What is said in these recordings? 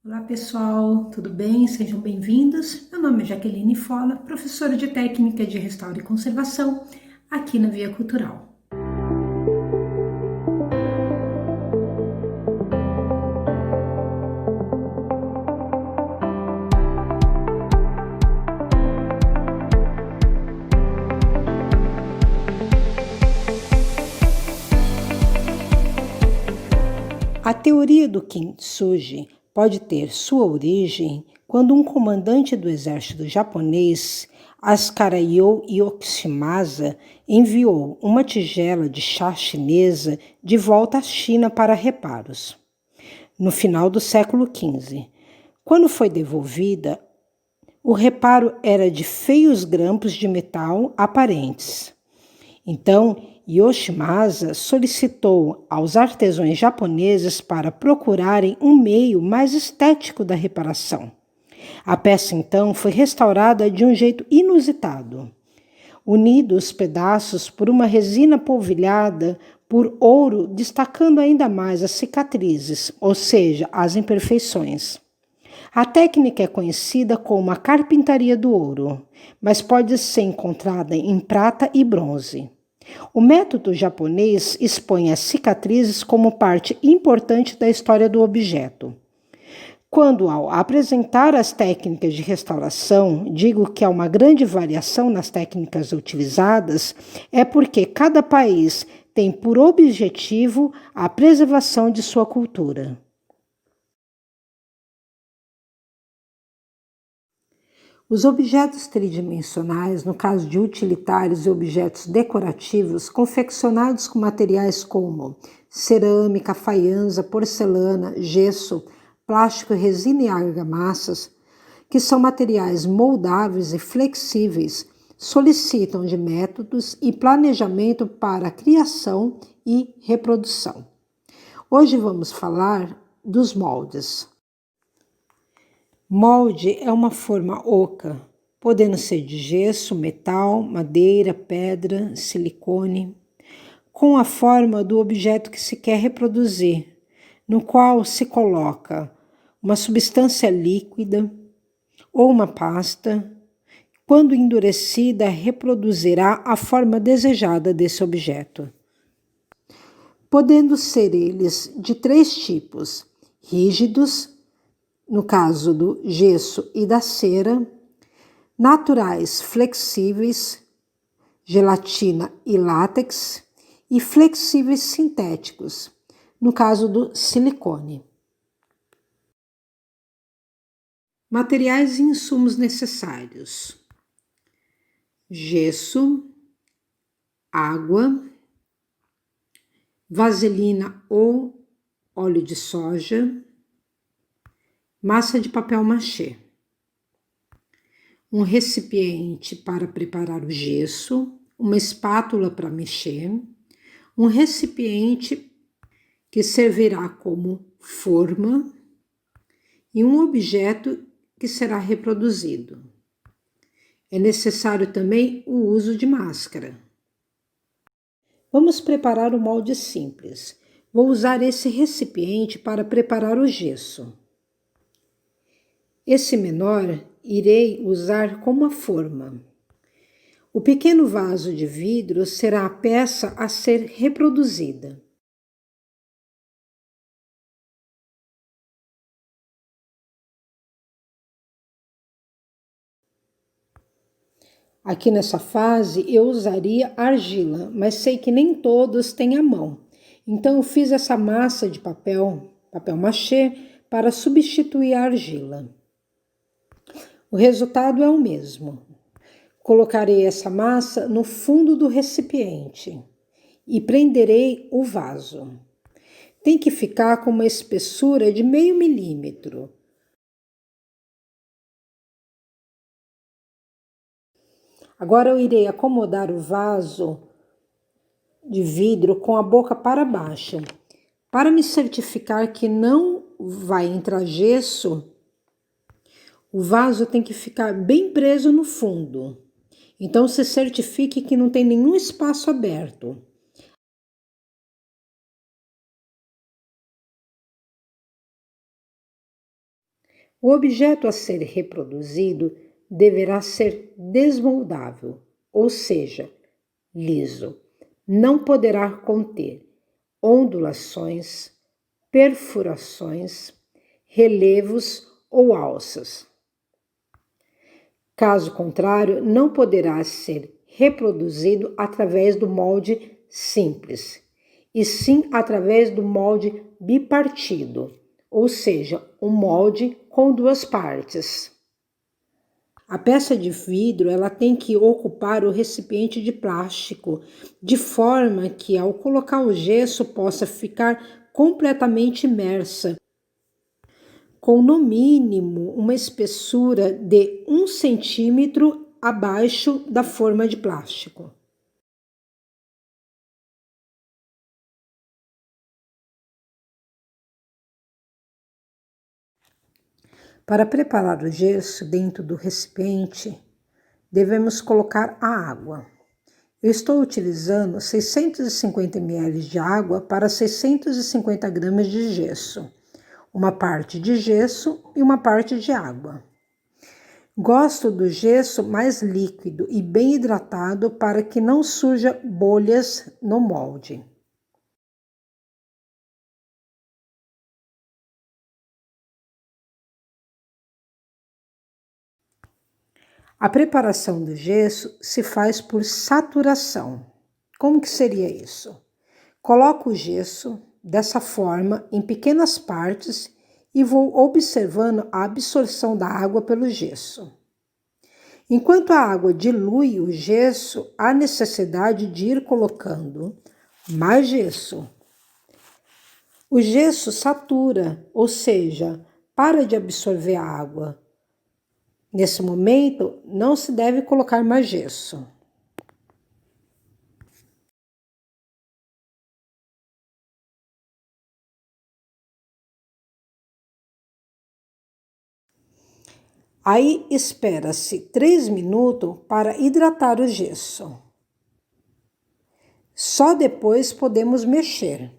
Olá pessoal, tudo bem? Sejam bem-vindos. Meu nome é Jaqueline Fola, professora de Técnica de Restauro e Conservação aqui na Via Cultural. A teoria do kintsugi pode ter sua origem quando um comandante do exército japonês, Askarayō Yoshimasa, enviou uma tigela de chá chinesa de volta à China para reparos, no final do século XV. Quando foi devolvida, o reparo era de feios grampos de metal aparentes. Então, Yoshimasa solicitou aos artesãos japoneses para procurarem um meio mais estético da reparação. A peça, então, foi restaurada de um jeito inusitado. Unidos os pedaços por uma resina polvilhada por ouro, destacando ainda mais as cicatrizes, ou seja, as imperfeições. A técnica é conhecida como a carpintaria do ouro, mas pode ser encontrada em prata e bronze. O método japonês expõe as cicatrizes como parte importante da história do objeto. Quando, ao apresentar as técnicas de restauração, digo que há uma grande variação nas técnicas utilizadas, é porque cada país tem por objetivo a preservação de sua cultura. Os objetos tridimensionais, no caso de utilitários e objetos decorativos, confeccionados com materiais como cerâmica, faiança, porcelana, gesso, plástico, resina e argamassas, que são materiais moldáveis e flexíveis, solicitam de métodos e planejamento para a criação e reprodução. Hoje vamos falar dos moldes. Molde é uma forma oca, podendo ser de gesso, metal, madeira, pedra, silicone, com a forma do objeto que se quer reproduzir, no qual se coloca uma substância líquida ou uma pasta. Quando endurecida, reproduzirá a forma desejada desse objeto. Podendo ser eles de três tipos: rígidos, no caso do gesso e da cera, naturais flexíveis, gelatina e látex, e flexíveis sintéticos, no caso do silicone. Materiais e insumos necessários: gesso, água, vaselina ou óleo de soja, massa de papel machê, um recipiente para preparar o gesso, uma espátula para mexer, um recipiente que servirá como forma e um objeto que será reproduzido. É necessário também o uso de máscara. Vamos preparar o molde simples. Vou usar esse recipiente para preparar o gesso. Esse menor irei usar como a forma. O pequeno vaso de vidro será a peça a ser reproduzida. Aqui nessa fase eu usaria argila, mas sei que nem todos têm à mão. Então eu fiz essa massa de papel machê, para substituir a argila. O resultado é o mesmo. Colocarei essa massa no fundo do recipiente e prenderei o vaso. Tem que ficar com uma espessura de meio milímetro. Agora eu irei acomodar o vaso de vidro com a boca para baixo. Para me certificar que não vai entrar gesso, o vaso tem que ficar bem preso no fundo. Então se certifique que não tem nenhum espaço aberto. O objeto a ser reproduzido deverá ser desmoldável, ou seja, liso. Não poderá conter ondulações, perfurações, relevos ou alças. Caso contrário, não poderá ser reproduzido através do molde simples, e sim através do molde bipartido, ou seja, um molde com duas partes. A peça de vidro ela tem que ocupar o recipiente de plástico, de forma que ao colocar o gesso possa ficar completamente imersa, com no mínimo uma espessura de 1 centímetro abaixo da forma de plástico. Para preparar o gesso dentro do recipiente, devemos colocar a água. Eu estou utilizando 650 ml de água para 650 gramas de gesso, uma parte de gesso e uma parte de água. Gosto do gesso mais líquido e bem hidratado para que não surja bolhas no molde. A preparação do gesso se faz por saturação. Como que seria isso? Coloco o gesso dessa forma em pequenas partes e vou observando a absorção da água pelo gesso. Enquanto a água dilui o gesso, há necessidade de ir colocando mais gesso. O gesso satura, ou seja, para de absorver a água. Nesse momento, não se deve colocar mais gesso. Aí espera-se 3 minutos para hidratar o gesso. Só depois podemos mexer.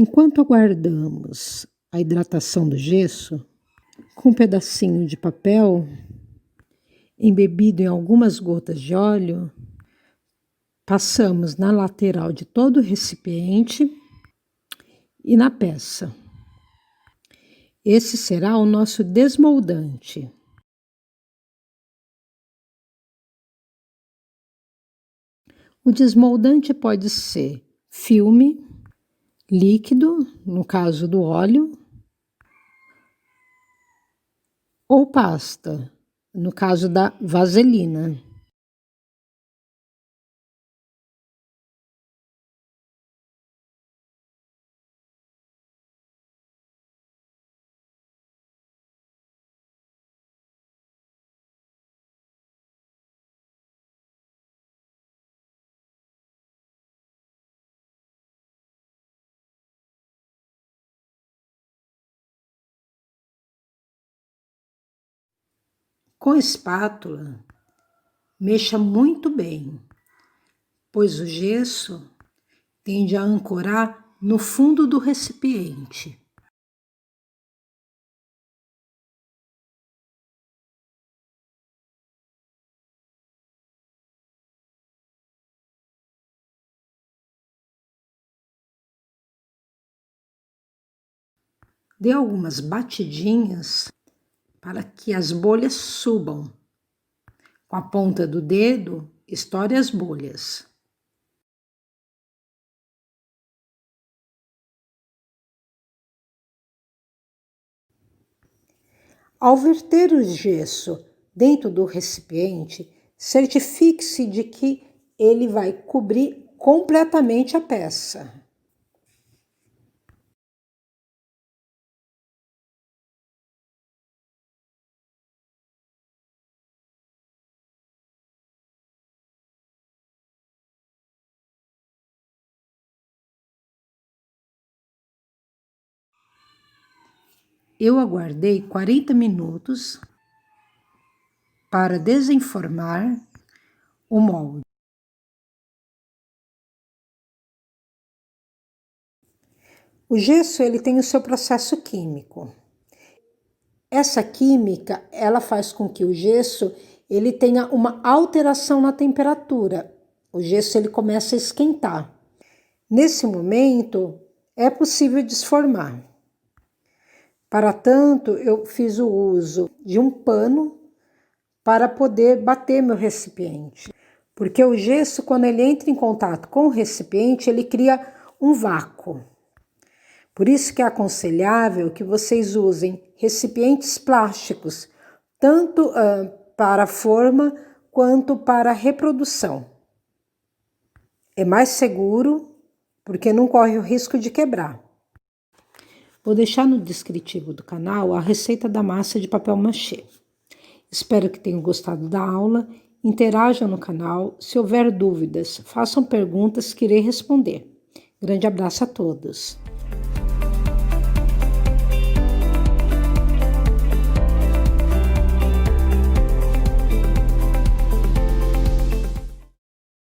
Enquanto aguardamos a hidratação do gesso, com um pedacinho de papel embebido em algumas gotas de óleo, passamos na lateral de todo o recipiente e na peça. Esse será o nosso desmoldante. O desmoldante pode ser filme, líquido, no caso do óleo, ou pasta, no caso da vaselina. Com espátula, mexa muito bem, pois o gesso tende a ancorar no fundo do recipiente. Dê algumas batidinhas para que as bolhas subam. Com a ponta do dedo, estoure as bolhas. Ao verter o gesso dentro do recipiente, certifique-se de que ele vai cobrir completamente a peça. Eu aguardei 40 minutos para desenformar o molde. O gesso ele tem o seu processo químico. Essa química ela faz com que o gesso ele tenha uma alteração na temperatura. O gesso ele começa a esquentar. Nesse momento é possível desformar. Para tanto, eu fiz o uso de um pano para poder bater meu recipiente. Porque o gesso, quando ele entra em contato com o recipiente, ele cria um vácuo. Por isso que é aconselhável que vocês usem recipientes plásticos, tanto para a forma quanto para a reprodução. É mais seguro, porque não corre o risco de quebrar. Vou deixar no descritivo do canal a receita da massa de papel machê. Espero que tenham gostado da aula. Interajam no canal. Se houver dúvidas, façam perguntas que irei responder. Grande abraço a todos.